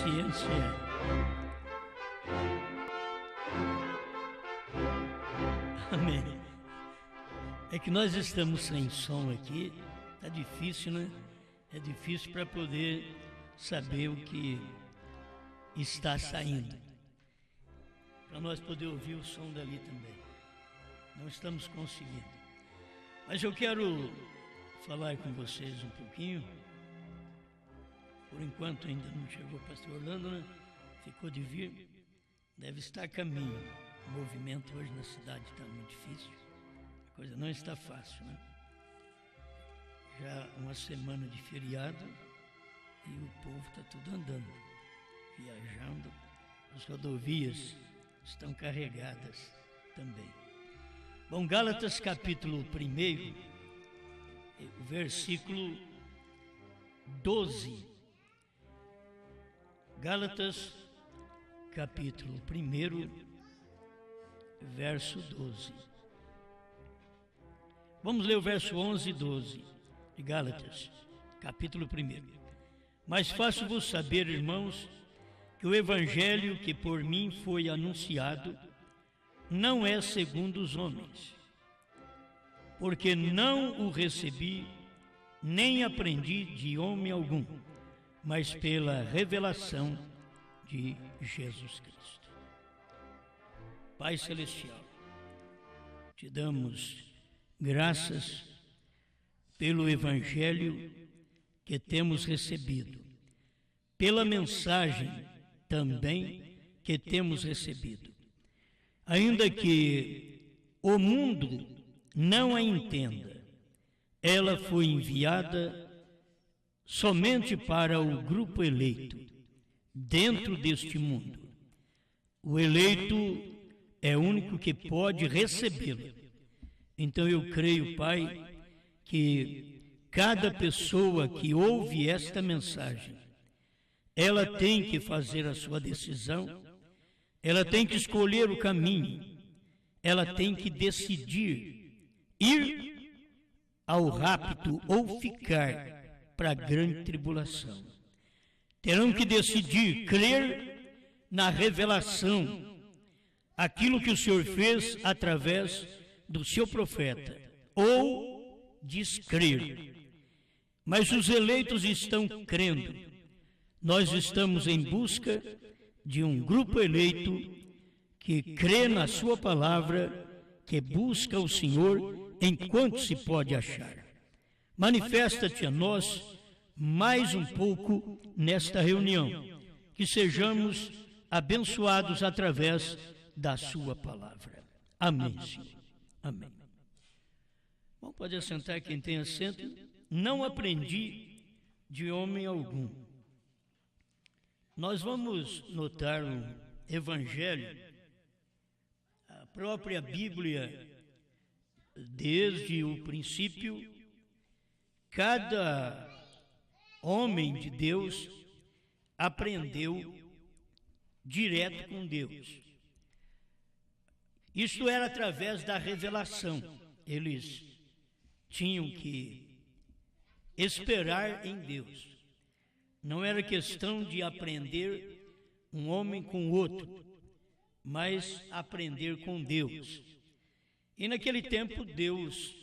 paciência. Amém. É que nós estamos sem som aqui, tá difícil, né? É difícil para poder saber o que está saindo, para nós poder ouvir o som dali também. Não estamos conseguindo. Mas eu quero falar com vocês um pouquinho. Por enquanto ainda não chegou o pastor Orlando, né? Ficou de vir, deve estar a caminho. O movimento hoje na cidade está muito difícil, a coisa não está fácil, né? Já uma semana de feriado e o povo está tudo andando, viajando, as rodovias estão carregadas também. Bom, Gálatas capítulo 1, versículo 12. Gálatas capítulo 1, verso 12. Vamos ler o verso 11 e 12 de Gálatas, capítulo 1. Mas faço-vos saber, irmãos, que o evangelho que por mim foi anunciado não é segundo os homens, porque não o recebi, nem aprendi de homem algum, mas pela revelação de Jesus Cristo. Pai Celestial, te damos graças pelo evangelho que temos recebido, pela mensagem também que temos recebido. Ainda que o mundo não a entenda, ela foi enviada somente para o grupo eleito dentro deste mundo. O eleito é o único que pode recebê-la. Então eu creio, Pai, que cada pessoa que ouve esta mensagem, ela tem que fazer a sua decisão, ela tem que escolher o caminho, ela tem que decidir ir ao rapto ou ficar para a grande tribulação. Terão que decidir crer na revelação, aquilo que o Senhor fez através do seu profeta, ou descrer. Mas os eleitos estão crendo. Nós estamos em busca de um grupo eleito que crê na sua palavra, que busca o Senhor enquanto se pode achar. Manifesta-te a nós mais um pouco nesta reunião, que sejamos abençoados através da sua palavra. Amém, Senhor. Amém. Bom, pode assentar quem tem assento. Não aprendi de homem algum. Nós vamos notar no Evangelho, a própria Bíblia, desde o princípio, cada homem de Deus aprendeu direto com Deus. Isto era através da revelação. Eles tinham que esperar em Deus. Não era questão de aprender um homem com o outro, mas aprender com Deus. E naquele tempo Deus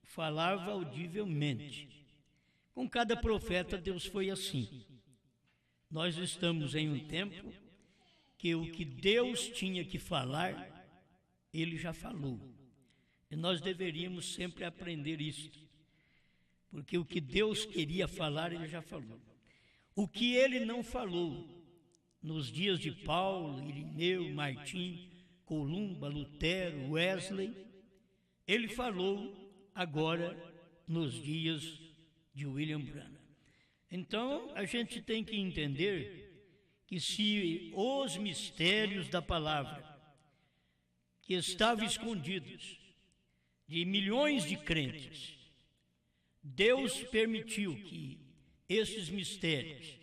falava audivelmente. Com cada profeta Deus foi assim. Nós estamos em um tempo que o que Deus tinha que falar, Ele já falou. E nós deveríamos sempre aprender isto. Porque o que Deus queria falar, Ele já falou. O que Ele não falou, nos dias de Paulo, Irineu, Martim, Columba, Lutero, Wesley, Ele falou agora nos dias de William Branham. Então, a gente tem que entender que se os mistérios da palavra, que estavam escondidos de milhões de crentes, Deus permitiu que esses mistérios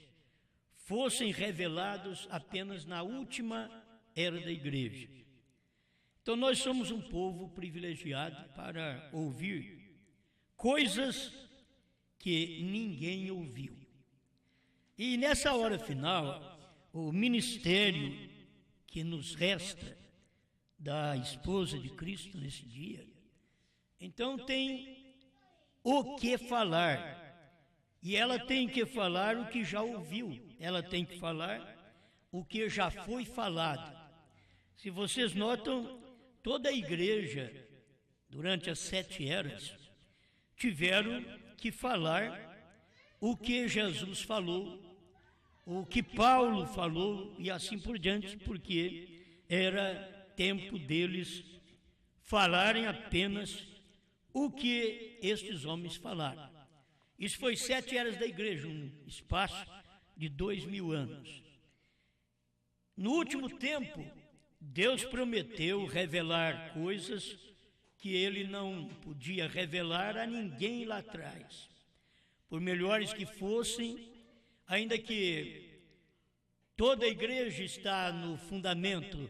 fossem revelados apenas na última era da igreja. Então nós somos um povo privilegiado para ouvir coisas que ninguém ouviu. E nessa hora final, o ministério que nos resta da esposa de Cristo nesse dia, então tem o que falar. E ela tem que falar o que já ouviu, ela tem que falar o que já foi falado. Se vocês notam, toda a igreja, durante as 7 eras, tiveram que falar o que Jesus falou, o que Paulo falou e assim por diante, porque era tempo deles falarem apenas o que estes homens falaram. Isso foi 7 eras da igreja, um espaço de 2000 anos. No último tempo, Deus prometeu revelar coisas que ele não podia revelar a ninguém lá atrás. Por melhores que fossem, ainda que toda a igreja está no fundamento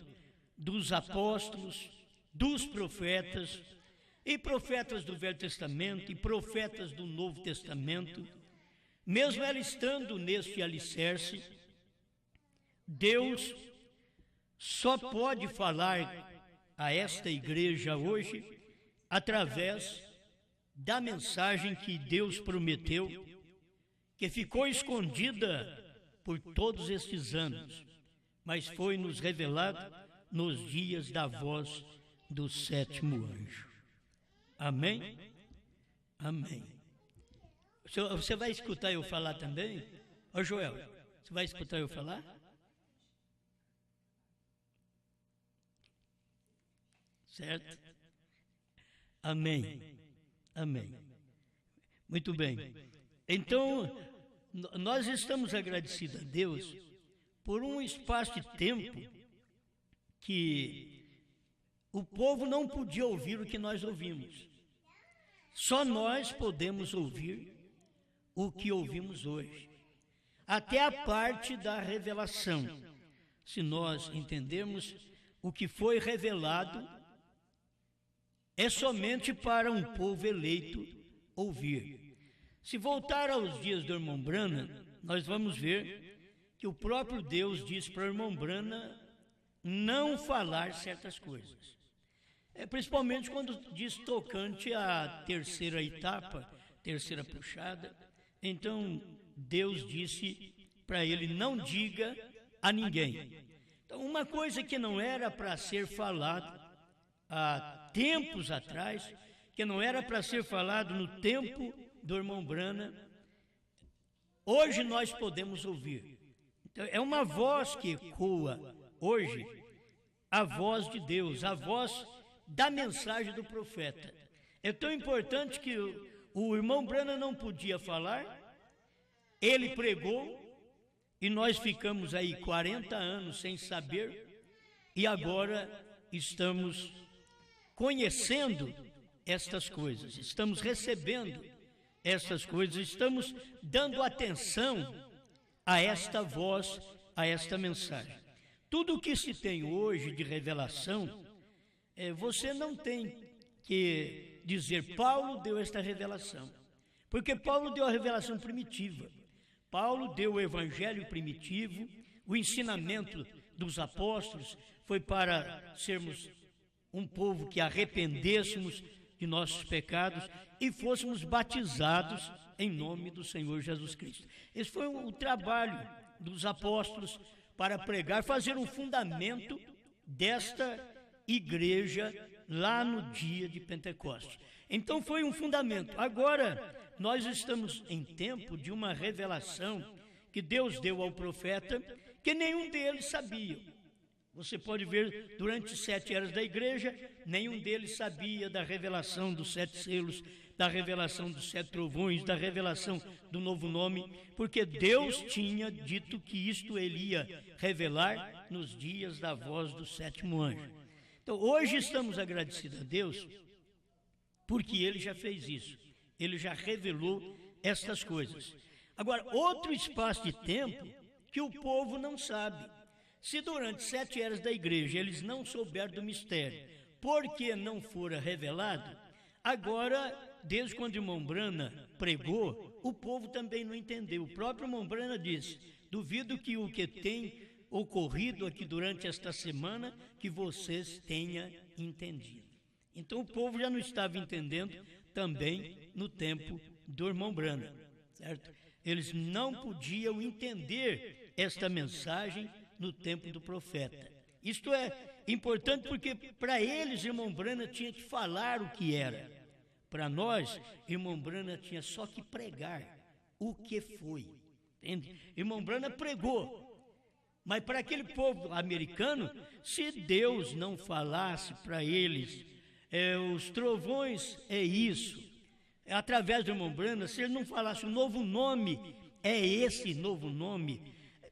dos apóstolos, dos profetas, e profetas do Velho Testamento e profetas do Novo Testamento, mesmo ela estando neste alicerce, Deus só pode falar a esta igreja hoje através da mensagem que Deus prometeu, que ficou escondida por todos estes anos, mas foi nos revelado nos dias da voz do 7º anjo. Amém? Amém. Você vai escutar eu falar também? Ô Joel, você vai escutar eu falar? Certo? Amém. Amém. Muito bem. Então, nós estamos agradecidos a Deus por um espaço de tempo que o povo não podia ouvir o que nós ouvimos. Só nós podemos ouvir o que ouvimos hoje. Até a parte da revelação. Se nós entendermos o que foi revelado, é somente para um povo eleito ouvir. Se voltar aos dias do irmão Brana, nós vamos ver que o próprio Deus diz para o irmão Brana não falar certas coisas. Principalmente quando diz tocante à terceira etapa, terceira puxada. Então, Deus disse para ele, não diga a ninguém. Então, uma coisa que não era para ser falado há tempos atrás, que não era para ser falado no tempo do irmão Brana, hoje nós podemos ouvir. Então, é uma voz que ecoa hoje, a voz de Deus, a voz da mensagem do profeta. É tão importante que o irmão Brana não podia falar, ele pregou, e nós ficamos aí 40 anos sem saber, e agora estamos conhecendo estas coisas, estamos recebendo estas coisas, estamos dando atenção a esta voz, a esta mensagem. Tudo o que se tem hoje de revelação, você não tem que dizer, Paulo deu esta revelação, porque Paulo deu a revelação primitiva. Paulo deu o evangelho primitivo, o ensinamento dos apóstolos foi para sermos um povo que arrependêssemos de nossos pecados e fôssemos batizados em nome do Senhor Jesus Cristo. Esse foi o trabalho dos apóstolos para pregar, fazer um fundamento desta igreja lá no dia de Pentecostes. Então foi um fundamento. Agora nós estamos em tempo de uma revelação que Deus deu ao profeta, que nenhum deles sabia. Você pode ver, durante 7 eras da igreja, nenhum deles sabia da revelação dos 7 selos, da revelação dos 7 trovões, da revelação do novo nome, porque Deus tinha dito que isto ele ia revelar nos dias da voz do 7º anjo. Então, hoje estamos agradecidos a Deus, porque ele já fez isso, ele já revelou estas coisas. Agora, outro espaço de tempo que o povo não sabe. Se durante 7 eras da igreja eles não souberam do mistério, porque não fora revelado, agora, desde quando o irmão Brana pregou, o povo também não entendeu. O próprio irmão Brana disse, duvido que o que tem ocorrido aqui durante esta semana que vocês tenham entendido. Então o povo já não estava entendendo também no tempo do irmão Branham, certo? Eles não podiam entender esta mensagem no tempo do profeta. Isto é importante porque para eles, irmão Branham tinha que falar o que era. Para nós, irmão Branham tinha só que pregar o que foi. Entende? Irmão Branham pregou. Mas para aquele povo americano, se Deus não falasse para eles, os trovões é isso, através do irmão Branham, se ele não falasse o novo nome, é esse novo nome,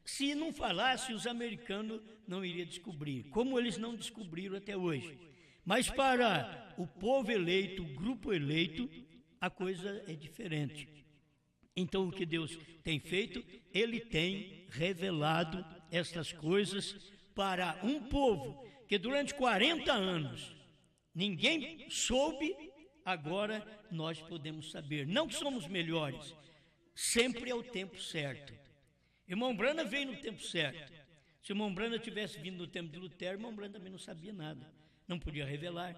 se não falasse, os americanos não iriam descobrir, como eles não descobriram até hoje. Mas para o povo eleito, o grupo eleito, a coisa é diferente. Então o que Deus tem feito, Ele tem revelado estas coisas para um povo que durante 40 anos ninguém soube, agora nós podemos saber. Não que somos melhores, sempre é o tempo certo. Irmão Branham veio no tempo certo. Se o irmão Branham tivesse vindo no tempo de Lutero, o irmão Branham também não sabia nada, não podia revelar.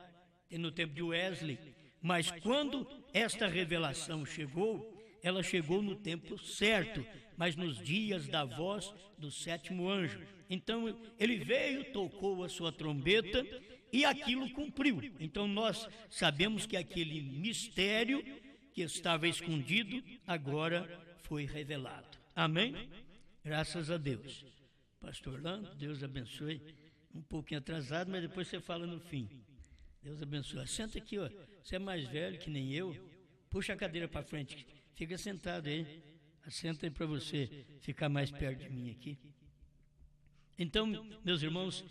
E no tempo de Wesley, mas quando esta revelação chegou, ela chegou no tempo certo, mas nos dias da voz do sétimo anjo. Então ele veio, tocou a sua trombeta e aquilo cumpriu. Então nós sabemos que aquele mistério que estava escondido agora foi revelado. Amém? Graças a Deus. Pastor Lando, Deus abençoe. Um pouquinho atrasado, mas depois você fala no fim. Deus abençoe. Senta aqui, ó. Você é mais velho que nem eu. Puxa a cadeira para frente. Fica sentado aí. Assenta aí para você ficar mais perto de mim aqui. Então, meus irmãos,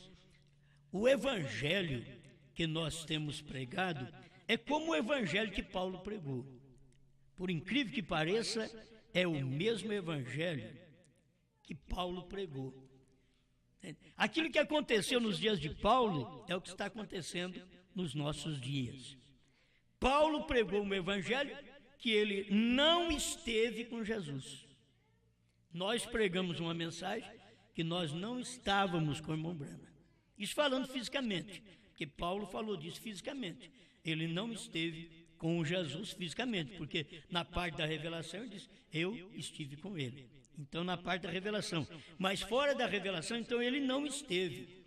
o evangelho que nós temos pregado é como o evangelho que Paulo pregou. Por incrível que pareça, é o mesmo evangelho que Paulo pregou. Aquilo que aconteceu nos dias de Paulo é o que está acontecendo nos nossos dias. Paulo pregou um evangelho que ele não esteve com Jesus. Nós pregamos uma mensagem que nós não estávamos com o irmão Branham. Isso falando fisicamente, porque Paulo falou disso fisicamente. Ele não esteve com Jesus fisicamente, porque na parte da revelação ele diz, eu estive com ele. Então na parte da revelação, mas fora da revelação, então ele não esteve.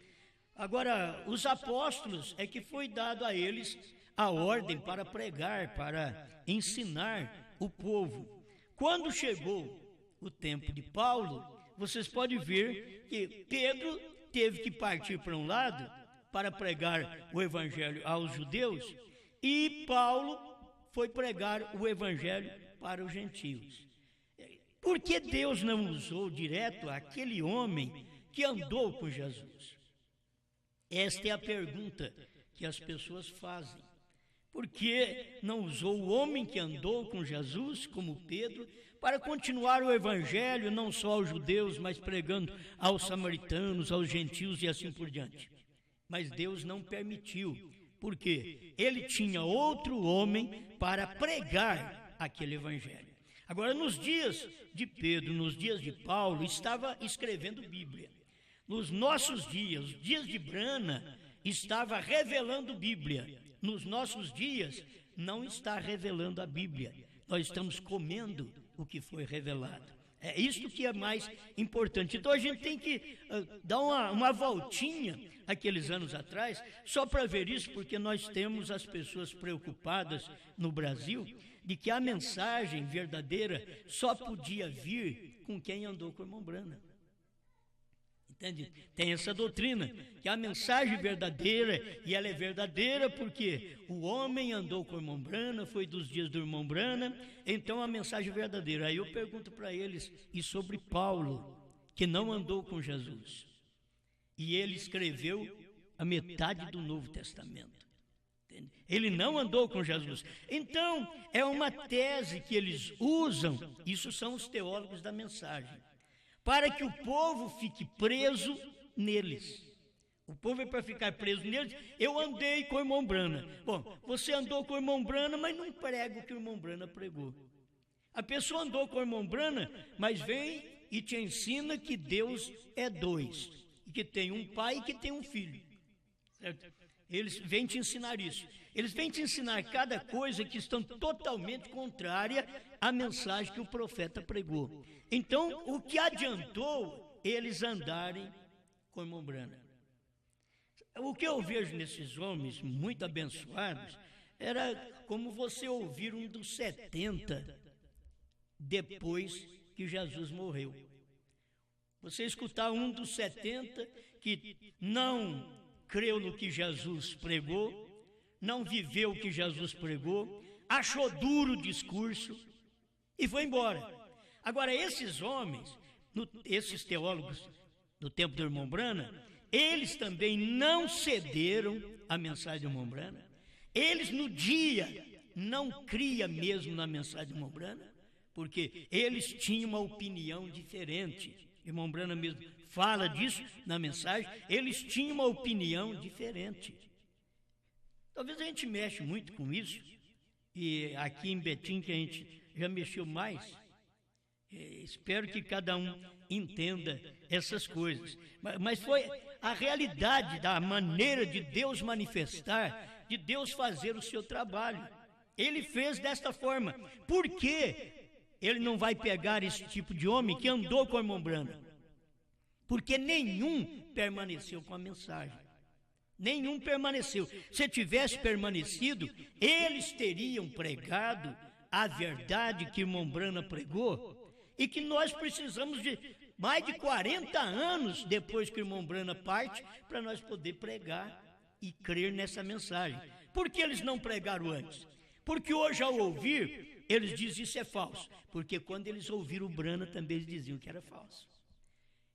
Agora, os apóstolos é que foi dado a eles a ordem para pregar, para ensinar o povo. Quando chegou o tempo de Paulo, vocês podem ver que Pedro teve que partir para um lado para pregar o evangelho aos judeus e Paulo foi pregar o evangelho para os gentios. Por que Deus não usou direto aquele homem que andou com Jesus? Esta é a pergunta que as pessoas fazem. Por que não usou o homem que andou com Jesus, como Pedro, para continuar o evangelho não só aos judeus, mas pregando aos samaritanos, aos gentios e assim por diante? Mas Deus não permitiu, porque ele tinha outro homem para pregar aquele evangelho. Agora, nos dias de Pedro, nos dias de Paulo, estava escrevendo Bíblia. Nos nossos dias, os dias de Branham, estava revelando Bíblia. Nos nossos dias, não está revelando a Bíblia. Nós estamos comendo o que foi revelado. É isto que é mais importante. Então a gente tem que dar uma voltinha aqueles anos atrás, só para ver isso, porque nós temos as pessoas preocupadas no Brasil de que a mensagem verdadeira só podia vir com quem andou com o irmão Branham. Entende? Tem essa doutrina, que a mensagem verdadeira, e ela é verdadeira porque o homem andou com o irmão Branham, foi dos dias do irmão Branham, então a mensagem é verdadeira. Aí eu pergunto para eles, e sobre Paulo, que não andou com Jesus? E ele escreveu a metade do Novo Testamento. Entende? Ele não andou com Jesus. Então, é uma tese que eles usam, isso são os teólogos da mensagem, para que o povo fique preso neles. O povo é para ficar preso neles. Eu andei com o irmão Branham. Bom, você andou com o irmão Branham, mas não prega o que o irmão Branham pregou. A pessoa andou com o irmão Branham, mas vem e te ensina que Deus é dois, e que tem um pai e que tem um filho. Certo? Eles vêm te ensinar isso. Eles vêm te ensinar cada coisa que estão totalmente contrária à mensagem que o profeta pregou. Então, o que adiantou eles andarem com irmão Branham? O que eu vejo nesses homens muito abençoados era como você ouvir um dos 70 depois que Jesus morreu. Você escutar um dos 70 que não creu no que Jesus pregou, não viveu o que Jesus pregou, achou duro o discurso e foi embora. Agora, esses homens, esses teólogos do tempo do irmão Branham, eles também não cederam à mensagem do irmão Branham. Eles no dia não criam mesmo na mensagem do irmão Branham, porque eles tinham uma opinião diferente. O irmão Branham mesmo fala disso na mensagem, eles tinham uma opinião diferente. Talvez a gente mexe muito com isso, e aqui em Betim que a gente já mexeu mais. Espero que cada um entenda essas coisas. Mas foi a realidade da maneira de Deus manifestar, de Deus fazer o seu trabalho. Ele fez desta forma. Por que ele não vai pegar esse tipo de homem que andou com o irmão Branham? Porque nenhum permaneceu com a mensagem. Nenhum permaneceu. Se tivesse permanecido, eles teriam pregado a verdade que o irmão Branham pregou, e que nós precisamos de mais de 40 anos depois que o irmão Branham parte, para nós poder pregar e crer nessa mensagem. Por que eles não pregaram antes? Porque hoje, ao ouvir, eles dizem isso é falso. Porque quando eles ouviram o Branham, também eles diziam que era falso.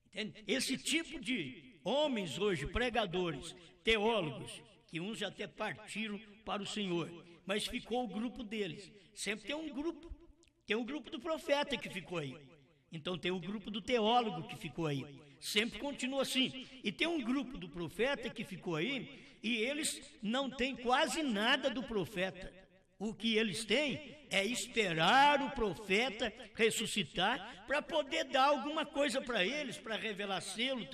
Entende? Esse tipo de homens hoje, pregadores, teólogos, que uns já até partiram para o Senhor, mas ficou o grupo deles. Sempre tem um grupo do profeta que ficou aí. Então tem o grupo do teólogo que ficou aí. Sempre continua assim. E tem um grupo do profeta que ficou aí, e eles não têm quase nada do profeta. O que eles têm é esperar o profeta ressuscitar para poder dar alguma coisa para eles, para revelar selo,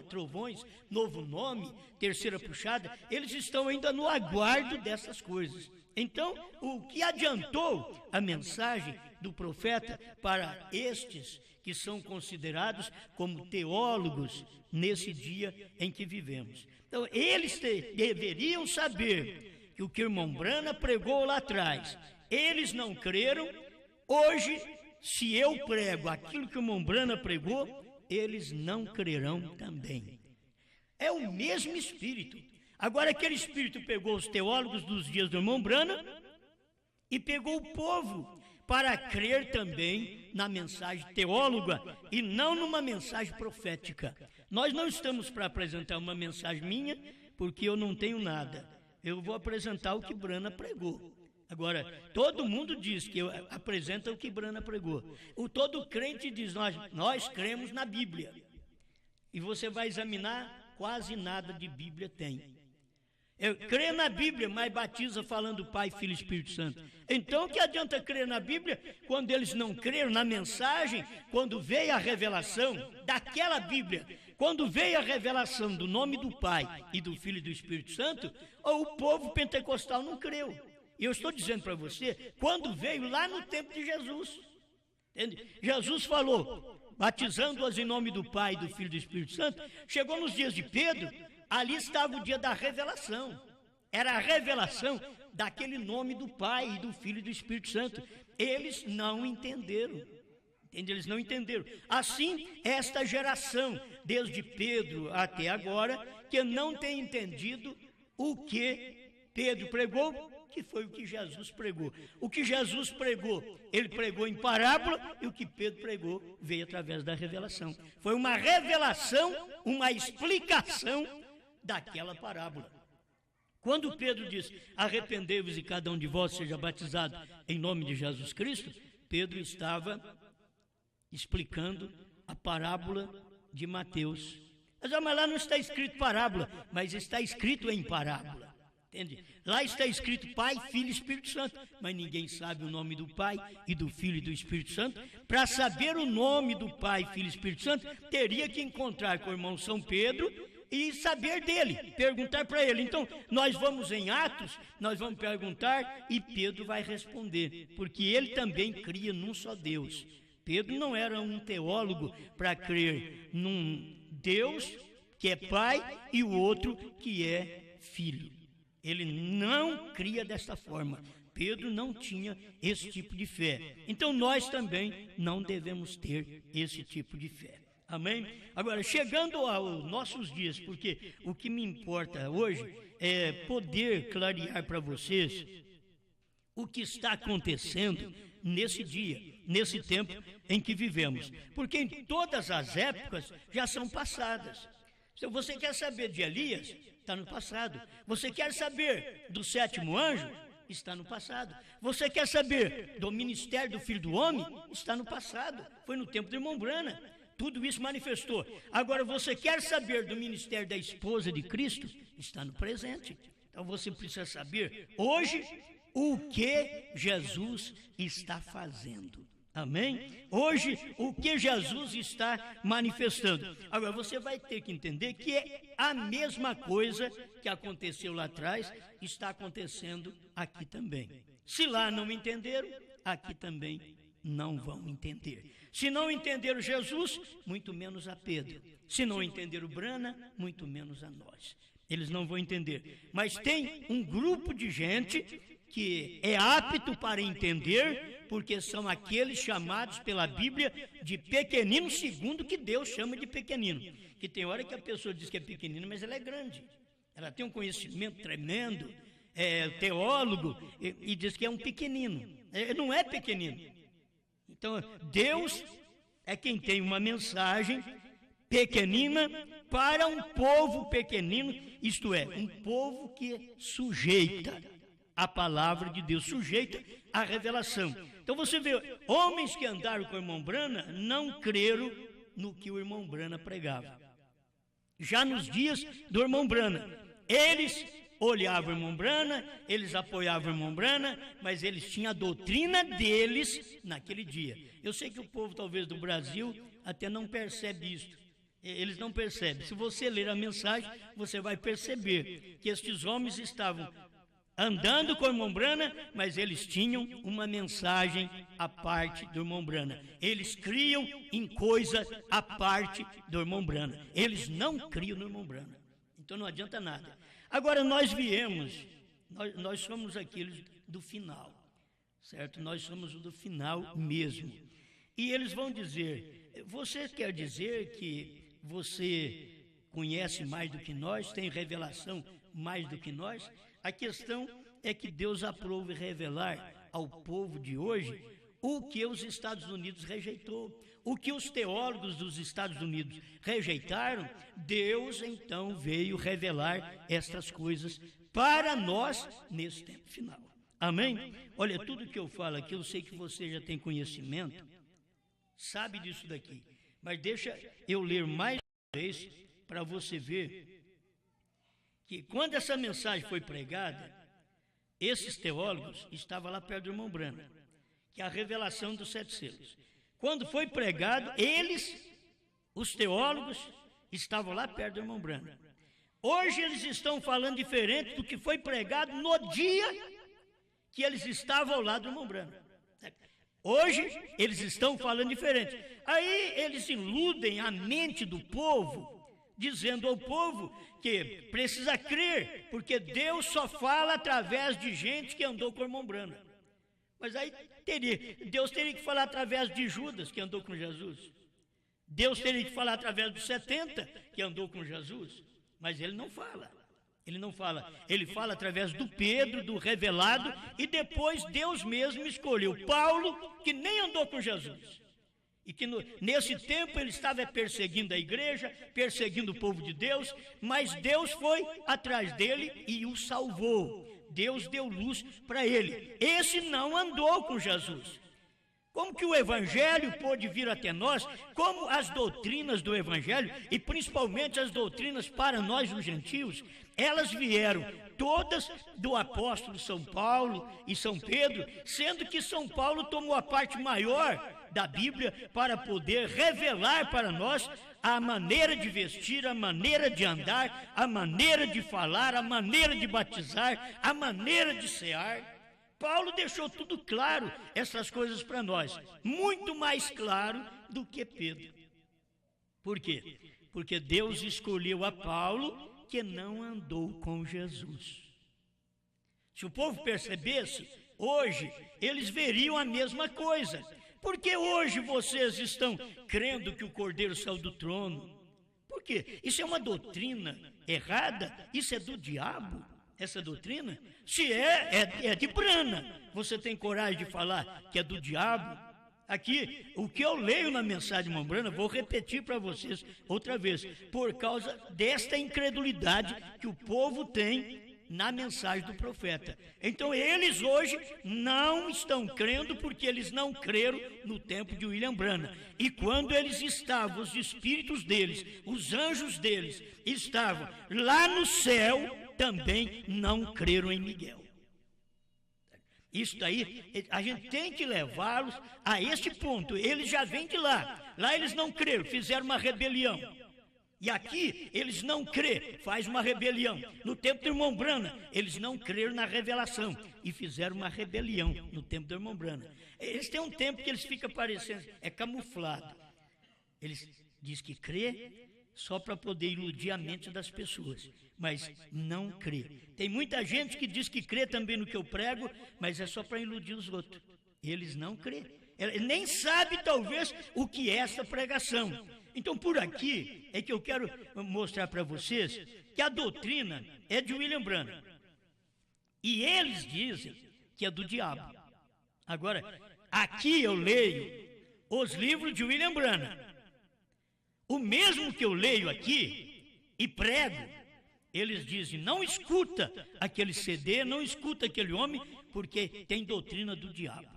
trovões, novo nome, terceira puxada. Eles estão ainda no aguardo dessas coisas. Então, o que adiantou a mensagem do profeta para estes que são considerados como teólogos nesse dia em que vivemos? Então, eles deveriam saber que o que o irmão Branham pregou lá atrás, eles não creram. Hoje, se eu prego aquilo que o irmão Branham pregou, eles não crerão também. É o mesmo Espírito. Agora, aquele Espírito pegou os teólogos dos dias do irmão Branham e pegou o povo para crer também na mensagem teóloga e não numa mensagem profética. Nós não estamos para apresentar uma mensagem minha, porque eu não tenho nada. Eu vou apresentar o que Branham pregou. Agora, todo mundo diz que apresenta o que Branham pregou. Todo crente diz, nós cremos na Bíblia. E você vai examinar, quase nada de Bíblia tem. Eu creio na Bíblia, mas batiza falando Pai, Filho e Espírito Santo. Então, que adianta crer na Bíblia quando eles não creram na mensagem, quando veio a revelação daquela Bíblia, quando veio a revelação do nome do Pai e do Filho e do Espírito Santo, o povo pentecostal não creu. E eu estou dizendo para você, quando veio lá no tempo de Jesus, entende? Jesus falou, batizando-as em nome do Pai, do Filho e do Espírito Santo. Chegou nos dias de Pedro, ali estava o dia da revelação. Era a revelação daquele nome do Pai, do Filho e do Espírito Santo. Eles não entenderam. Entende? Eles não entenderam. Assim, esta geração, desde Pedro até agora, que não tem entendido o que Pedro pregou, que foi o que Jesus pregou. O que Jesus pregou, ele pregou em parábola, e o que Pedro pregou veio através da revelação. Foi uma revelação, uma explicação daquela parábola. Quando Pedro diz, arrependei-vos e cada um de vós seja batizado em nome de Jesus Cristo, Pedro estava explicando a parábola de Mateus. Mas lá não está escrito parábola, mas está escrito em parábola. Entende? Lá está escrito Pai, Filho e Espírito Santo, mas ninguém sabe o nome do Pai e do Filho e do Espírito Santo. Para saber o nome do Pai, Filho e Espírito Santo, teria que encontrar com o irmão São Pedro e saber dele, perguntar para ele. Então, nós vamos em Atos, nós vamos perguntar e Pedro vai responder, porque ele também cria num só Deus. Pedro não era um teólogo para crer num Deus que é Pai e o outro que é Filho. Ele não cria desta forma. Pedro não tinha esse tipo de fé. Então nós também não devemos ter esse tipo de fé. Amém? Agora, chegando aos nossos dias, porque o que me importa hoje é poder clarear para vocês o que está acontecendo nesse dia, nesse tempo em que vivemos. Porque em todas as épocas já são passadas. Se você quer saber de Elias, está no passado. Você quer saber do sétimo anjo? Está no passado. Você quer saber do ministério do Filho do Homem? Está no passado. Foi no tempo do irmão Brana. Tudo isso manifestou. Agora, você quer saber do ministério da esposa de Cristo? Está no presente. Então, você precisa saber hoje o que Jesus está fazendo. Amém? Hoje, o que Jesus está manifestando. Agora, você vai ter que entender que é a mesma coisa que aconteceu lá atrás, está acontecendo aqui também. Se lá não entenderam, aqui também não vão entender. Se não entenderam Jesus, muito menos a Pedro. Se não entenderam Brana, muito menos a nós. Eles não vão entender. Mas tem um grupo de gente que é apto para entender, porque são aqueles chamados pela Bíblia de pequenino, segundo o que Deus chama de pequenino. Que tem hora que a pessoa diz que é pequenino, mas ela é grande. Ela tem um conhecimento tremendo, é teólogo, e diz que é um pequenino. Não é pequenino. Então, Deus é quem tem uma mensagem pequenina para um povo pequenino, isto é, um povo que sujeita a palavra de Deus, sujeita à revelação. Então você vê, homens que andaram com o irmão Brana não creram no que o irmão Brana pregava. Já nos dias do irmão Brana, eles olhavam o irmão Brana, eles apoiavam o irmão Brana, mas eles tinham a doutrina deles naquele dia. Eu sei que o povo talvez do Brasil até não percebe isto. Eles não percebem. Se você ler a mensagem, você vai perceber que estes homens estavam andando com o irmão Brana, mas eles tinham uma mensagem à parte do irmão Brana. Eles criam em coisa à parte do irmão Brana. Eles não criam no irmão Brana. Então não adianta nada. Agora nós viemos, nós somos aqueles do final, certo? Nós somos o do final mesmo. E eles vão dizer, você quer dizer que você conhece mais do que nós, tem revelação mais do que nós? A questão é que Deus aprove revelar ao povo de hoje o que os Estados Unidos rejeitou. O que os teólogos dos Estados Unidos rejeitaram, Deus então veio revelar estas coisas para nós nesse tempo final. Amém? Olha, tudo que eu falo aqui, eu sei que você já tem conhecimento, sabe disso daqui. Mas deixa eu ler mais uma vez para você ver que quando essa mensagem foi pregada, esses teólogos estavam lá perto do irmão Brana, que é a revelação dos 7 selos. Quando foi pregado, eles, os teólogos, estavam lá perto do irmão Brana. Hoje eles estão falando diferente do que foi pregado no dia que eles estavam ao lado do irmão Brana. Hoje eles estão falando diferente. Aí eles iludem a mente do povo, dizendo ao povo que precisa crer, porque Deus só fala através de gente que andou com o irmão Brana. Mas aí Deus teria que falar através de Judas, que andou com Jesus. Deus teria que falar através dos 70, que andou com Jesus. Mas ele não fala. Ele não fala. Ele fala através do Pedro, do revelado, e depois Deus mesmo escolheu Paulo, que nem andou com Jesus. E que nesse tempo ele estava perseguindo a igreja, perseguindo o povo de Deus, mas Deus foi atrás dele e o salvou. Deus deu luz para ele. Esse não andou com Jesus. Como que o Evangelho pôde vir até nós, como as doutrinas do Evangelho, e principalmente as doutrinas para nós os gentios, elas vieram todas do apóstolo São Paulo e São Pedro, sendo que São Paulo tomou a parte maior da Bíblia para poder revelar para nós a maneira de vestir, a maneira de andar, a maneira de falar, a maneira de batizar, a maneira de cear. Paulo deixou tudo claro, essas coisas para nós, muito mais claro do que Pedro. Por quê? Porque Deus escolheu a Paulo, que não andou com Jesus. Se o povo percebesse, hoje eles veriam a mesma coisa. Porque hoje vocês estão crendo que o Cordeiro saiu do trono? Por quê? Isso é uma doutrina errada? Isso é do diabo? Essa doutrina? Se é de Brana. Você tem coragem de falar que é do diabo? Aqui, o que eu leio na mensagem de Irmão Brana, vou repetir para vocês outra vez, por causa desta incredulidade que o povo tem na mensagem do profeta. Então eles hoje não estão crendo porque eles não creram no tempo de William Brana. E quando eles estavam, os espíritos deles, os anjos deles, estavam lá no céu, também não creram em Miguel. Isso daí, a gente tem que levá-los a este ponto. Eles já vêm de lá. Lá eles não creram, fizeram uma rebelião. E aqui eles não creram, faz uma rebelião. No tempo do irmão Brana, eles não creram na revelação e fizeram uma rebelião no tempo do irmão Brana. Eles têm um tempo que eles ficam parecendo, é camuflado. Eles dizem que crê só para poder iludir a mente das pessoas, mas não crê. Tem muita gente que diz que crê também no que eu prego, mas é só para iludir os outros. Eles não crê. Ele nem sabe talvez o que é essa pregação. Então por aqui é que eu quero mostrar para vocês que a doutrina é de William Brana. E eles dizem que é do diabo. Agora, aqui eu leio os livros de William Brana. O mesmo que eu leio aqui e prego, eles dizem, não escuta aquele CD, não escuta aquele homem, porque tem doutrina do diabo.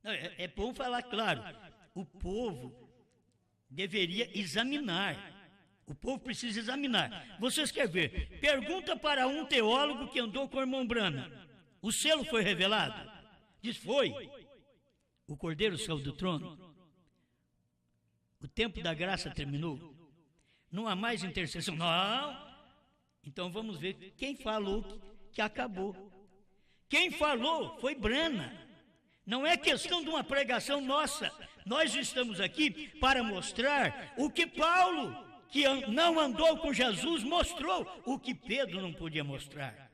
É bom falar claro, o povo deveria examinar. O povo precisa examinar. Vocês querem ver? Pergunta para um teólogo que andou com o irmão Brana. O selo foi revelado? Diz, foi. O Cordeiro saiu do trono? O tempo da graça terminou? Não há mais intercessão? Não. Então vamos ver quem falou que acabou. Quem falou foi Brana. Não é questão de uma pregação nossa. Nós estamos aqui para mostrar o que Paulo, que não andou com Jesus, mostrou, o que Pedro não podia mostrar.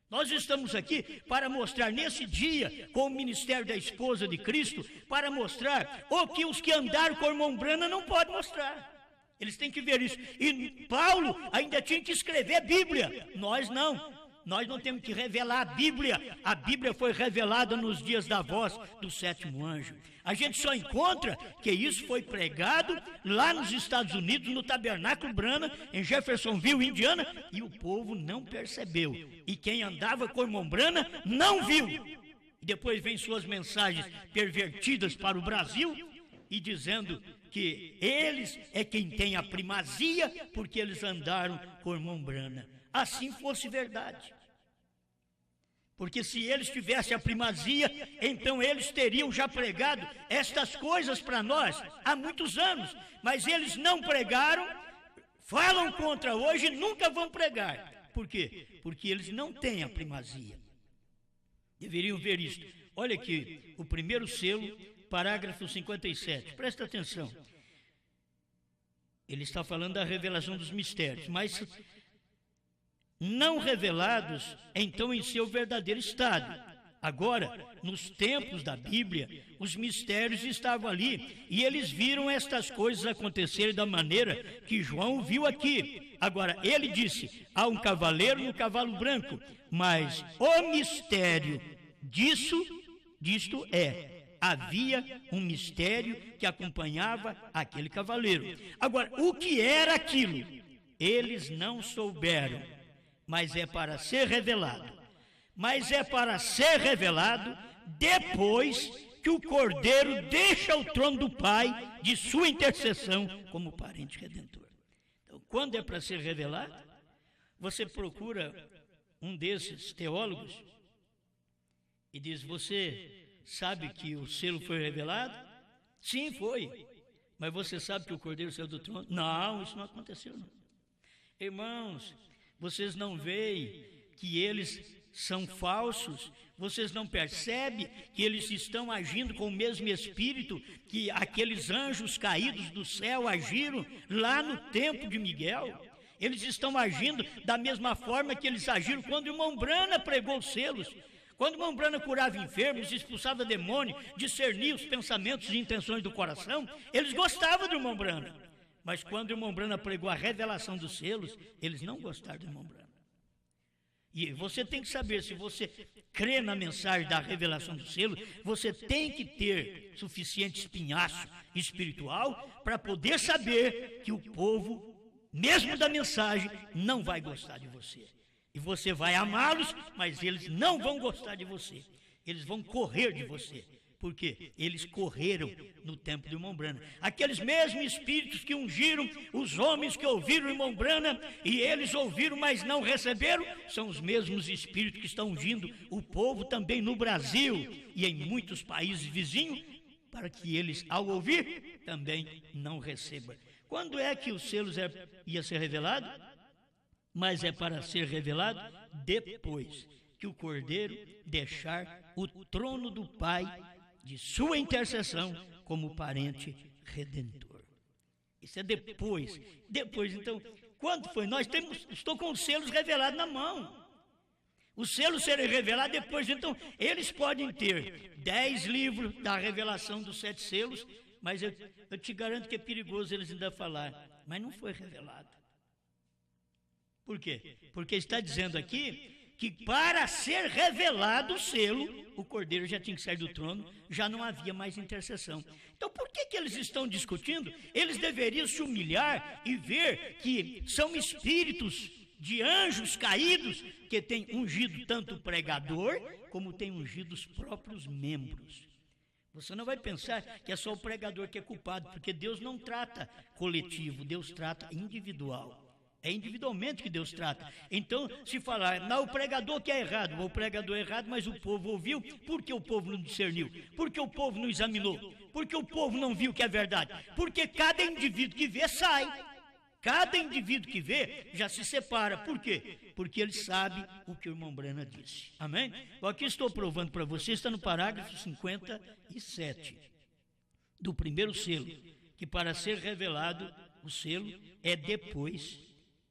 Nós estamos aqui para mostrar nesse dia, com o ministério da esposa de Cristo, para mostrar o que os que andaram com o irmão Brana não podem mostrar. Eles têm que ver isso. E Paulo ainda tinha que escrever a Bíblia. Nós não. Nós não temos que revelar a Bíblia. A Bíblia foi revelada nos dias da voz do sétimo anjo. A gente só encontra que isso foi pregado lá nos Estados Unidos, no Tabernáculo Brana, em Jeffersonville, Indiana, e o povo não percebeu. E quem andava com o irmão Brana não viu. E depois vem suas mensagens pervertidas para o Brasil e dizendo que eles é quem tem a primazia porque eles andaram com o irmão Brana. Assim fosse verdade. Porque se eles tivessem a primazia, então eles teriam já pregado estas coisas para nós há muitos anos. Mas eles não pregaram, falam contra hoje e nunca vão pregar. Por quê? Porque eles não têm a primazia. Deveriam ver isto. Olha aqui, o primeiro selo, parágrafo 57. Presta atenção. Ele está falando da revelação dos mistérios, mas não revelados, então, em seu verdadeiro estado. Agora, nos tempos da Bíblia, os mistérios estavam ali, e eles viram estas coisas acontecerem da maneira que João viu aqui. Agora, ele disse, há um cavaleiro no cavalo branco, mas o mistério disto havia um mistério que acompanhava aquele cavaleiro. Agora, o que era aquilo? Eles não souberam. Mas é para ser revelado. Mas é para ser revelado depois que o Cordeiro deixa o trono do Pai de sua intercessão como parente redentor. Então, quando é para ser revelado, você procura um desses teólogos e diz: você sabe que o selo foi revelado? Sim, foi. Mas você sabe que o Cordeiro saiu do trono? Não, isso não aconteceu, não. Irmãos, vocês não veem que eles são falsos? Vocês não percebem que eles estão agindo com o mesmo espírito que aqueles anjos caídos do céu agiram lá no tempo de Miguel? Eles estão agindo da mesma forma que eles agiram quando o irmão Brana pregou os selos. Quando o irmão Brana curava enfermos, expulsava demônio, discernia os pensamentos e intenções do coração, eles gostavam do irmão Brana. Mas quando o irmão Brana pregou a revelação dos selos, eles não gostaram do irmão Brana. E você tem que saber, se você crê na mensagem da revelação do selo, você tem que ter suficiente espinhaço espiritual para poder saber que o povo, mesmo da mensagem, não vai gostar de você. E você vai amá-los, mas eles não vão gostar de você. Eles vão correr de você. Por quê? Eles correram no tempo do irmão Brana. Aqueles mesmos espíritos que ungiram os homens que ouviram o irmão Brana, e eles ouviram, mas não receberam, são os mesmos espíritos que estão ungindo o povo também no Brasil e em muitos países vizinhos, para que eles, ao ouvir, também não recebam. Quando é que os selos ia ser revelado? Mas é para ser revelado depois que o Cordeiro deixar o trono do Pai de sua intercessão como parente redentor. Isso é depois. Então, quando foi? Estou com os selos revelados na mão. Os selos serem revelados depois, então, eles podem ter 10 livros da revelação dos 7 selos, mas eu te garanto que é perigoso eles ainda falar, mas não foi revelado. Por quê? Porque está dizendo aqui que para ser revelado o selo, o Cordeiro já tinha que sair do trono, já não havia mais intercessão. Então por que eles estão discutindo? Eles deveriam se humilhar e ver que são espíritos de anjos caídos que têm ungido tanto o pregador, como têm ungido os próprios membros. Você não vai pensar que é só o pregador que é culpado, porque Deus não trata coletivo, Deus trata individual. É individualmente que Deus trata. Então, se falar, não, o pregador que é errado, o pregador é errado, mas o povo ouviu, por que o povo não discerniu? Por que o povo não examinou? Por que o povo não viu que é verdade? Porque cada indivíduo que vê, sai. Cada indivíduo que vê, já se separa. Por quê? Porque ele sabe o que o irmão Brana disse. Amém? Bom, aqui estou provando para você, está no parágrafo 57 do primeiro selo, que para ser revelado o selo é depois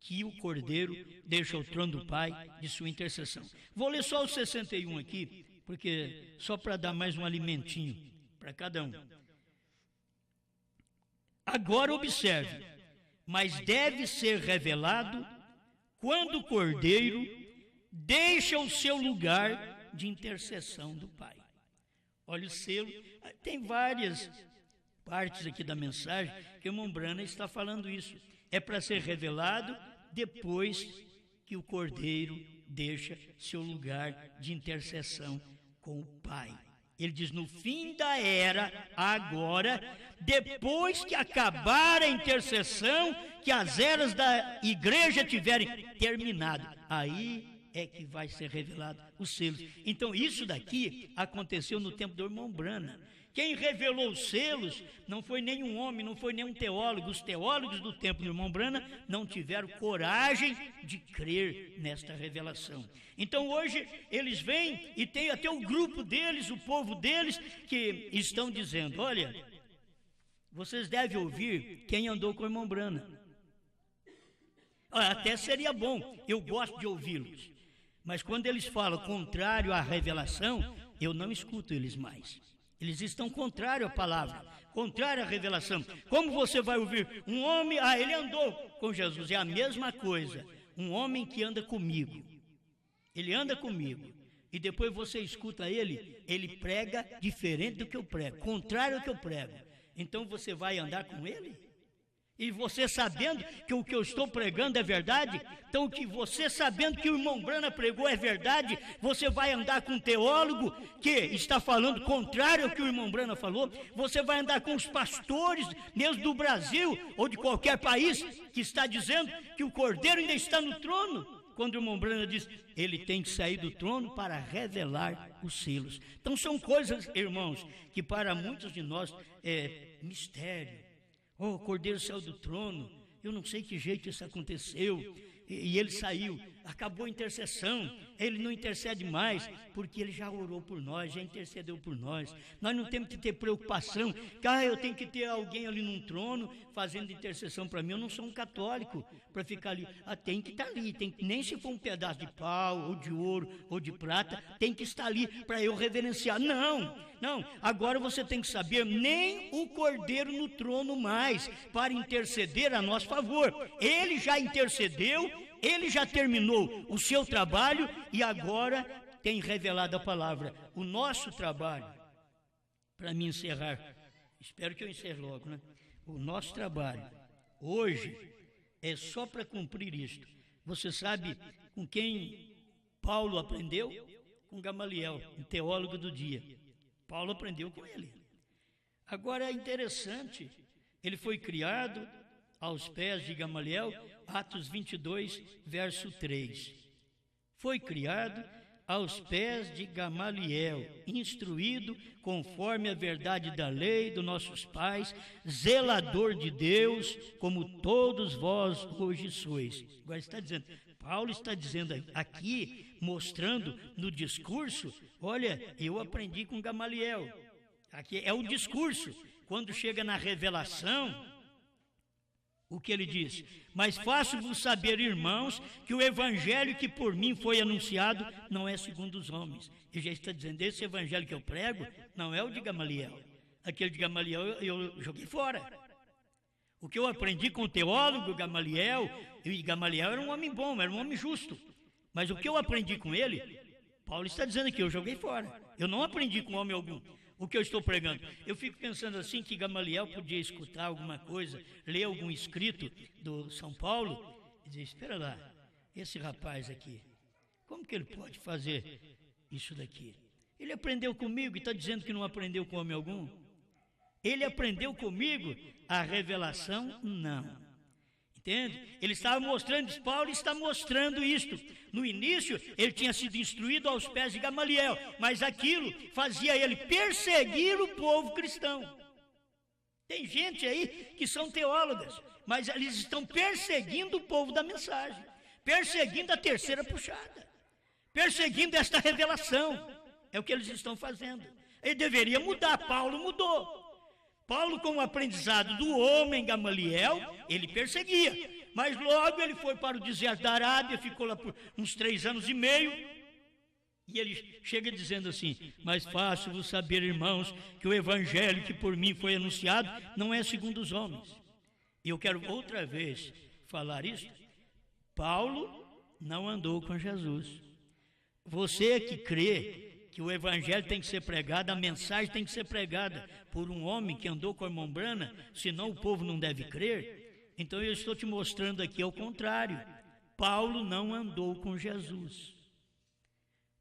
que o Cordeiro deixa o trono do Pai de sua intercessão. Vou ler só o 61 aqui, porque só para dar mais um alimentinho para cada um. Agora observe, mas deve ser revelado quando o Cordeiro deixa o seu lugar de intercessão do Pai. Olha o selo, tem várias partes aqui da mensagem que o irmão Brana está falando isso. É para ser revelado depois que o Cordeiro deixa seu lugar de intercessão com o Pai. Ele diz, no fim da era, agora, depois que acabar a intercessão, que as eras da igreja tiverem terminado, aí é que vai ser revelado os selos. Então isso daqui aconteceu no tempo do irmão Brana. Quem revelou os selos não foi nenhum homem, não foi nenhum teólogo. Os teólogos do tempo do irmão Brana não tiveram coragem de crer nesta revelação. Então hoje eles vêm e tem até o grupo deles, o povo deles, que estão dizendo, olha, vocês devem ouvir quem andou com o irmão Brana. Até seria bom, eu gosto de ouvi-los. Mas quando eles falam contrário à revelação, eu não escuto eles mais. Eles estão contrários à palavra, contrário à revelação. Como você vai ouvir um homem, ele andou com Jesus, é a mesma coisa. Um homem que anda comigo, ele anda comigo, e depois você escuta ele prega diferente do que eu prego, contrário ao que eu prego. Então você vai andar com ele? E você sabendo que o que eu estou pregando é verdade, então que você sabendo que o irmão Brana pregou é verdade, você vai andar com um teólogo que está falando contrário ao que o irmão Brana falou, você vai andar com os pastores, mesmo do Brasil ou de qualquer país, que está dizendo que o Cordeiro ainda está no trono, quando o irmão Brana diz, ele tem que sair do trono para revelar os selos. Então são coisas, irmãos, que para muitos de nós é mistério. Oh, o Cordeiro saiu do trono, eu não sei que jeito isso aconteceu, e ele saiu, acabou a intercessão, ele não intercede mais, porque ele já orou por nós, já intercedeu por nós. Nós não temos que ter preocupação, que eu tenho que ter alguém ali num trono, fazendo intercessão para mim, eu não sou um católico, para ficar ali, tem que estar ali, nem se for um pedaço de pau, ou de ouro, ou de prata, tem que estar ali para eu reverenciar. Não, agora você tem que saber, nem o Cordeiro no trono mais, para interceder a nosso favor, ele já intercedeu, ele já terminou o seu trabalho e agora tem revelado a palavra. O nosso trabalho, para me encerrar, espero que eu encerre logo, né? O nosso trabalho hoje é só para cumprir isto. Você sabe com quem Paulo aprendeu? Com Gamaliel, um teólogo do dia. Paulo aprendeu com ele. Agora é interessante, ele foi criado aos pés de Gamaliel, Atos 22, verso 3. Foi criado aos pés de Gamaliel, instruído conforme a verdade da lei dos nossos pais, zelador de Deus, como todos vós hoje sois. Agora está dizendo, Paulo está dizendo aqui, mostrando no discurso, olha, eu aprendi com Gamaliel. Aqui é o discurso. Quando chega na revelação, o que ele diz? Mas faço-vos saber, irmãos, que o evangelho que por mim foi anunciado não é segundo os homens. Ele já está dizendo, esse evangelho que eu prego não é o de Gamaliel. Aquele de Gamaliel eu joguei fora. O que eu aprendi com o teólogo Gamaliel, e Gamaliel era um homem bom, era um homem justo. Mas o que eu aprendi com ele, Paulo está dizendo aqui, eu joguei fora. Eu não aprendi com homem algum. O que eu estou pregando, eu fico pensando assim que Gamaliel podia escutar alguma coisa, ler algum escrito do São Paulo e dizer, espera lá, esse rapaz aqui, como que ele pode fazer isso daqui? Ele aprendeu comigo e está dizendo que não aprendeu com homem algum? Ele aprendeu comigo a revelação? Não. Entende? Ele estava mostrando, Paulo está mostrando isto. No início, ele tinha sido instruído aos pés de Gamaliel, mas aquilo fazia ele perseguir o povo cristão. Tem gente aí que são teólogas, mas eles estão perseguindo o povo da mensagem, perseguindo a terceira puxada, perseguindo esta revelação. É o que eles estão fazendo. Ele deveria mudar, Paulo mudou. Paulo, com o aprendizado do homem Gamaliel, ele perseguia, mas logo ele foi para o deserto da Arábia, ficou lá por uns 3 anos e meio, e ele chega dizendo assim, mas faço-vos saber, irmãos, que o evangelho que por mim foi anunciado não é segundo os homens. E eu quero outra vez falar isso, Paulo não andou com Jesus. Você que crê que o evangelho tem que ser pregado, a mensagem tem que ser pregada por um homem que andou com a irmã Brana, senão o povo não deve crer. Então eu estou te mostrando aqui ao contrário. Paulo não andou com Jesus.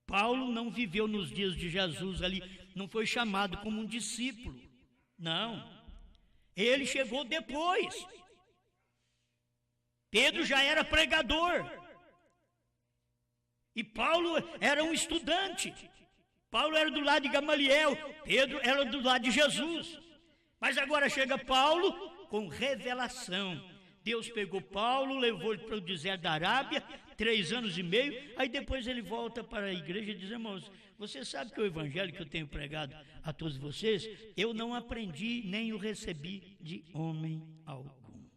Paulo não viveu nos dias de Jesus ali, não foi chamado como um discípulo. Não. Ele chegou depois. Pedro já era pregador. E Paulo era um estudante. Paulo era do lado de Gamaliel, Pedro era do lado de Jesus. Mas agora chega Paulo com revelação. Deus pegou Paulo, levou ele para o deserto da Arábia, 3 anos e meio, aí depois ele volta para a igreja e diz, irmãos, você sabe que o evangelho que eu tenho pregado a todos vocês, eu não aprendi nem o recebi de homem algum.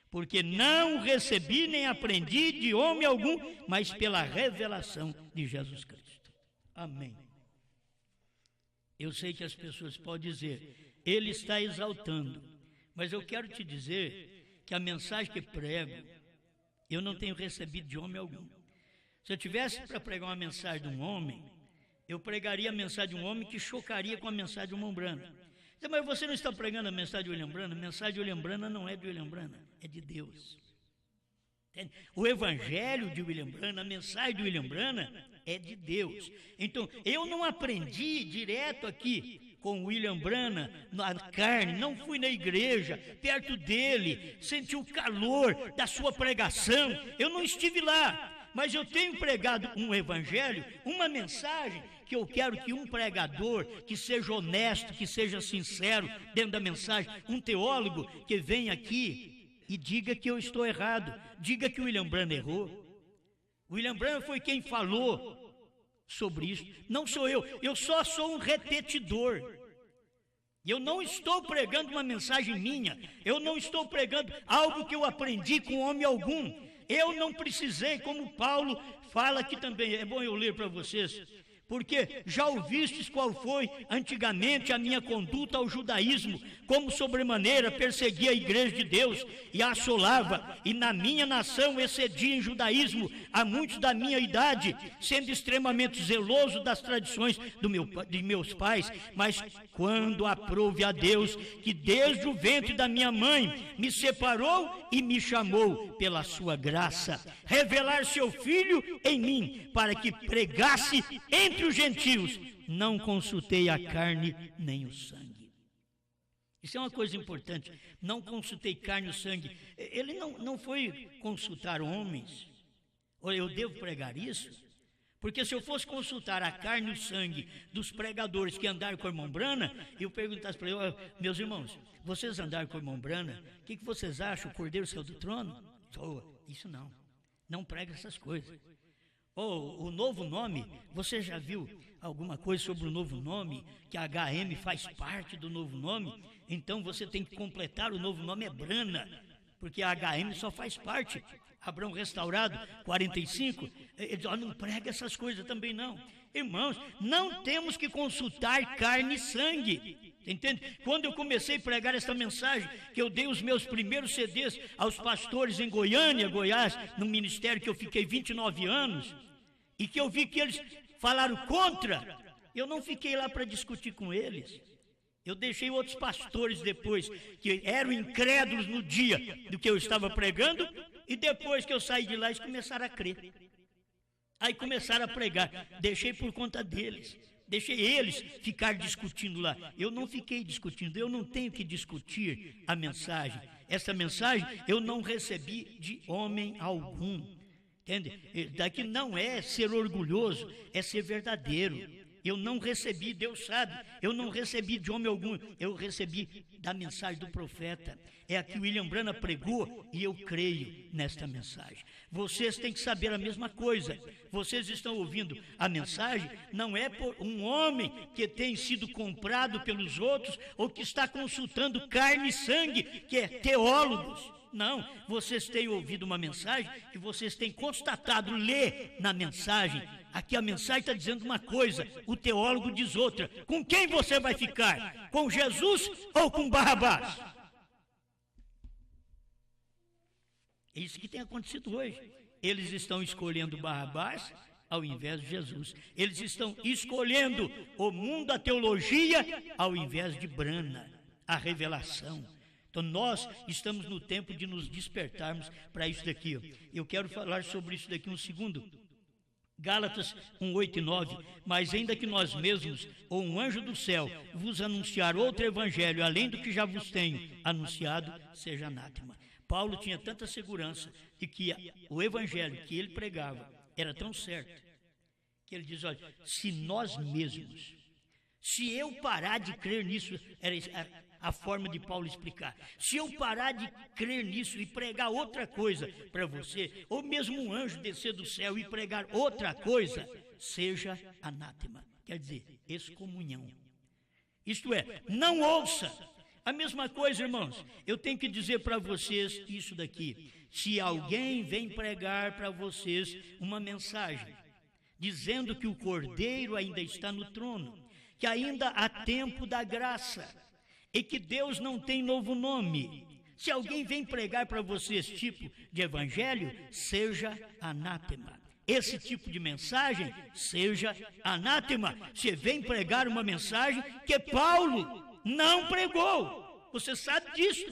Porque não recebi nem aprendi de homem algum, mas pela revelação de Jesus Cristo. Amém. Eu sei que as pessoas podem dizer, ele está exaltando, mas eu quero te dizer que a mensagem que prego, eu não tenho recebido de homem algum. Se eu tivesse para pregar uma mensagem de um homem, eu pregaria a mensagem de um homem que chocaria com a mensagem de uma Brana. Mas você não está pregando a mensagem de William Branham? A mensagem de William Branham não é de William Branham, é de Deus. Entende? O evangelho de William Branham, a mensagem de William Branham é de Deus. Então, eu não aprendi direto aqui com William Branham na carne, não fui na igreja, perto dele, senti o calor da sua pregação, eu não estive lá. Mas eu tenho pregado um evangelho, uma mensagem, que eu quero que um pregador, que seja honesto, que seja sincero dentro da mensagem, um teólogo que venha aqui e diga que eu estou errado, diga que o William Branham errou. O William Branham foi quem falou sobre isso, não sou eu só sou um repetidor. Eu não estou pregando uma mensagem minha, eu não estou pregando algo que eu aprendi com homem algum. Eu não precisei, como Paulo fala aqui também, é bom eu ler para vocês, porque já ouvistes qual foi antigamente a minha conduta ao judaísmo, como sobremaneira perseguia a igreja de Deus e a assolava, e na minha nação excedia em judaísmo a muitos da minha idade, sendo extremamente zeloso das tradições de meus pais, mas quando aprouve a Deus, que desde o ventre da minha mãe me separou e me chamou pela sua graça, revelar seu Filho em mim, para que pregasse entre os gentios, não consultei a carne nem o sangue. Isso é uma coisa importante, não consultei carne e sangue. Ele não foi consultar homens. Ou eu devo pregar isso? Porque se eu fosse consultar a carne e o sangue dos pregadores que andaram com o irmão Branham, e eu perguntasse para eles, meus irmãos, vocês andaram com o irmão Branham, o que vocês acham? O cordeiro saiu do trono? Isso não prega essas coisas. Ou o novo nome, você já viu alguma coisa sobre o novo nome? Que a HM faz parte do novo nome? Então você tem que completar, o novo nome é Branham, porque a HM só faz parte. Abraão Restaurado, 45, ele não prega essas coisas também não. Irmãos, não temos que consultar carne e sangue. Entende? Quando eu comecei a pregar essa mensagem, que eu dei os meus primeiros CDs aos pastores em Goiânia, Goiás, no ministério que eu fiquei 29 anos, e que eu vi que eles falaram contra, eu não fiquei lá para discutir com eles. Eu deixei outros pastores depois, que eram incrédulos no dia do que eu estava pregando, e depois que eu saí de lá, eles começaram a crer. Aí começaram a pregar, deixei por conta deles. Deixei eles ficar discutindo lá. Eu não fiquei discutindo, eu não tenho que discutir a mensagem. Essa mensagem eu não recebi de homem algum. Entende? Daqui não é ser orgulhoso, é ser verdadeiro. Eu não recebi, Deus sabe, eu não recebi de homem algum, eu recebi da mensagem do profeta. É a que William Branham pregou e eu creio nesta mensagem. Vocês têm que saber a mesma coisa. Vocês estão ouvindo a mensagem, não é por um homem que tem sido comprado pelos outros ou que está consultando carne e sangue, que é teólogos. Não, vocês têm ouvido uma mensagem que vocês têm constatado, ler na mensagem. Aqui a mensagem está dizendo uma coisa, o teólogo diz outra. Com quem você vai ficar? Com Jesus ou com Barrabás? É isso que tem acontecido hoje. Eles estão escolhendo Barrabás ao invés de Jesus. Eles estão escolhendo o mundo da teologia ao invés de Branham, a revelação. Então nós estamos no tempo de nos despertarmos para isso daqui. Eu quero falar sobre isso daqui um segundo. Gálatas 1, 8 e 9, mas ainda que nós mesmos, ou um anjo do céu, vos anunciar outro evangelho, além do que já vos tenho anunciado, seja anátema. Paulo tinha tanta segurança de que o evangelho que ele pregava era tão certo, que ele diz, olha, se nós mesmos, se eu parar de crer nisso, era a forma de Paulo explicar. Se eu parar de crer nisso e pregar outra coisa para você, ou mesmo um anjo descer do céu e pregar outra coisa, seja anátema. Quer dizer, excomunhão. Isto é, não ouça. A mesma coisa, irmãos, eu tenho que dizer para vocês isso daqui. Se alguém vem pregar para vocês uma mensagem, dizendo que o Cordeiro ainda está no trono, que ainda há tempo da graça, e que Deus não tem novo nome. Se alguém vem pregar para você esse tipo de evangelho, seja anátema. Esse tipo de mensagem, seja anátema. Você vem pregar uma mensagem que Paulo não pregou. Você sabe disso.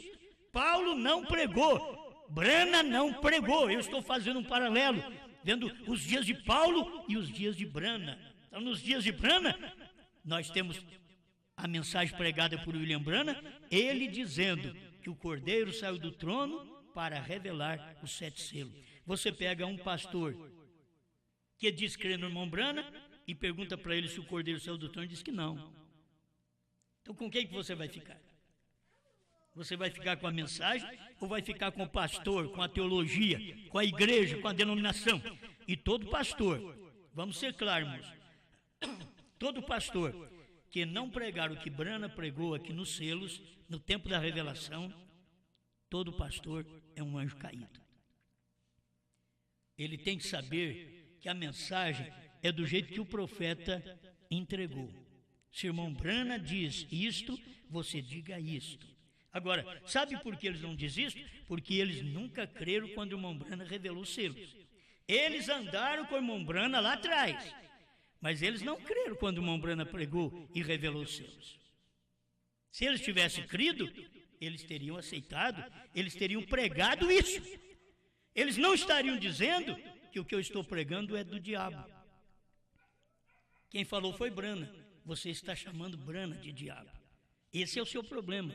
Paulo não pregou. Brana não pregou. Eu estou fazendo um paralelo, vendo os dias de Paulo e os dias de Brana. Então, nos dias de Brana, nós temos a mensagem pregada por William Brana, ele dizendo que o Cordeiro saiu do trono para revelar os 7 selos. Você pega um pastor que diz crer no irmão Brana e pergunta para ele se o Cordeiro saiu do trono e diz que não. Então, com quem que você vai ficar? Você vai ficar com a mensagem ou vai ficar com o pastor, com a teologia, com a igreja, com a denominação? E todo pastor, vamos ser claros, irmãos, todo pastor que não pregar o que Brana pregou aqui nos selos, no tempo da revelação, todo pastor é um anjo caído. Ele tem que saber que a mensagem é do jeito que o profeta entregou. Se o irmão Brana diz isto, você diga isto. Agora, sabe por que eles não dizem isso? Porque eles nunca creram quando o irmão Brana revelou os selos. Eles andaram com o irmão Brana lá atrás, mas eles não creram quando o irmão Brana pregou e revelou os selos. Se eles tivessem crido, eles teriam aceitado, eles teriam pregado isso. Eles não estariam dizendo que o que eu estou pregando é do diabo. Quem falou foi Brana. Você está chamando Brana de diabo. Esse é o seu problema.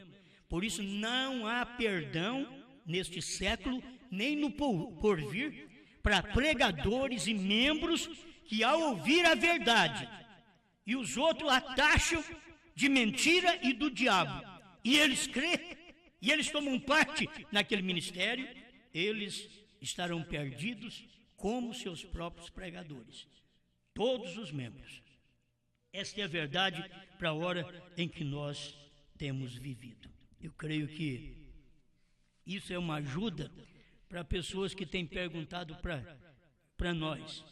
Por isso não há perdão neste século, nem no porvir, para pregadores e membros que, ao ouvir a verdade, e os outros a taxam de mentira e do diabo, e eles creem, e eles tomam parte naquele ministério, eles estarão perdidos como seus próprios pregadores. Todos os membros. Esta é a verdade para a hora em que nós temos vivido. Eu creio que isso é uma ajuda para pessoas que têm perguntado para nós.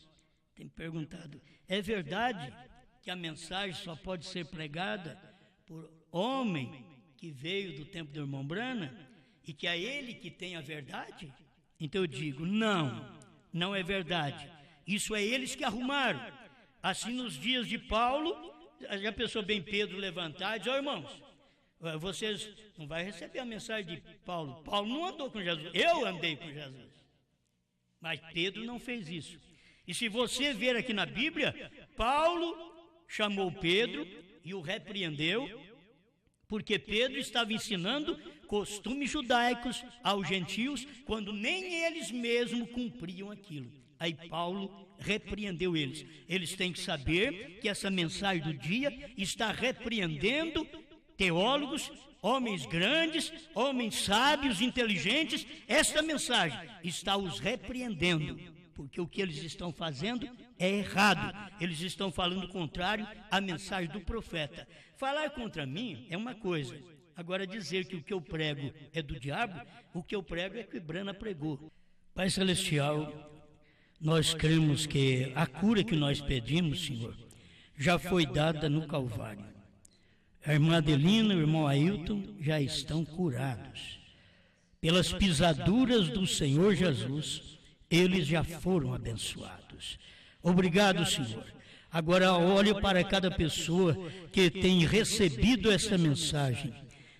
Tem perguntado, é verdade que a mensagem só pode ser pregada por homem que veio do tempo do irmão Brana e que é ele que tem a verdade? Então eu digo, não é verdade. Isso é eles que arrumaram. Assim, nos dias de Paulo, já pensou bem Pedro levantar e dizer, irmãos, vocês não vão receber a mensagem de Paulo. Paulo não andou com Jesus, eu andei com Jesus. Mas Pedro não fez isso. E se você ver aqui na Bíblia, Paulo chamou Pedro e o repreendeu, porque Pedro estava ensinando costumes judaicos aos gentios, quando nem eles mesmos cumpriam aquilo. Aí Paulo repreendeu eles. Eles têm que saber que essa mensagem do dia está repreendendo teólogos, homens grandes, homens sábios, inteligentes. Esta mensagem está os repreendendo, porque o que eles estão fazendo é errado. Eles estão falando contrário à mensagem do profeta. Falar contra mim é uma coisa. Agora, dizer que o que eu prego é do diabo, o que eu prego é que Brana pregou. Pai Celestial, nós cremos que a cura que nós pedimos, Senhor, já foi dada no Calvário. A irmã Adelina e o irmão Ailton já estão curados. Pelas pisaduras do Senhor Jesus, eles já foram abençoados. Obrigado, Senhor. Agora olhe para cada pessoa que tem recebido esta mensagem.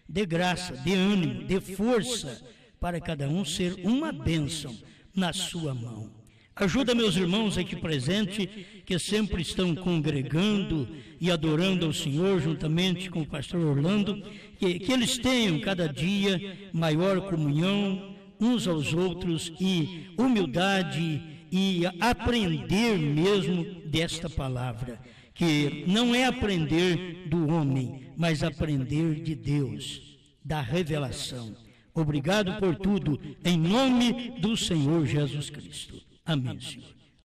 Dê graça, dê ânimo, dê força para cada um ser uma bênção na sua mão. Ajuda meus irmãos aqui presentes, que sempre estão congregando e adorando ao Senhor, juntamente com o pastor Orlando, que eles tenham cada dia maior comunhão uns aos outros e humildade e aprender mesmo desta palavra, que não é aprender do homem, mas aprender de Deus, da revelação. Obrigado por tudo, em nome do Senhor Jesus Cristo. Amém, Senhor.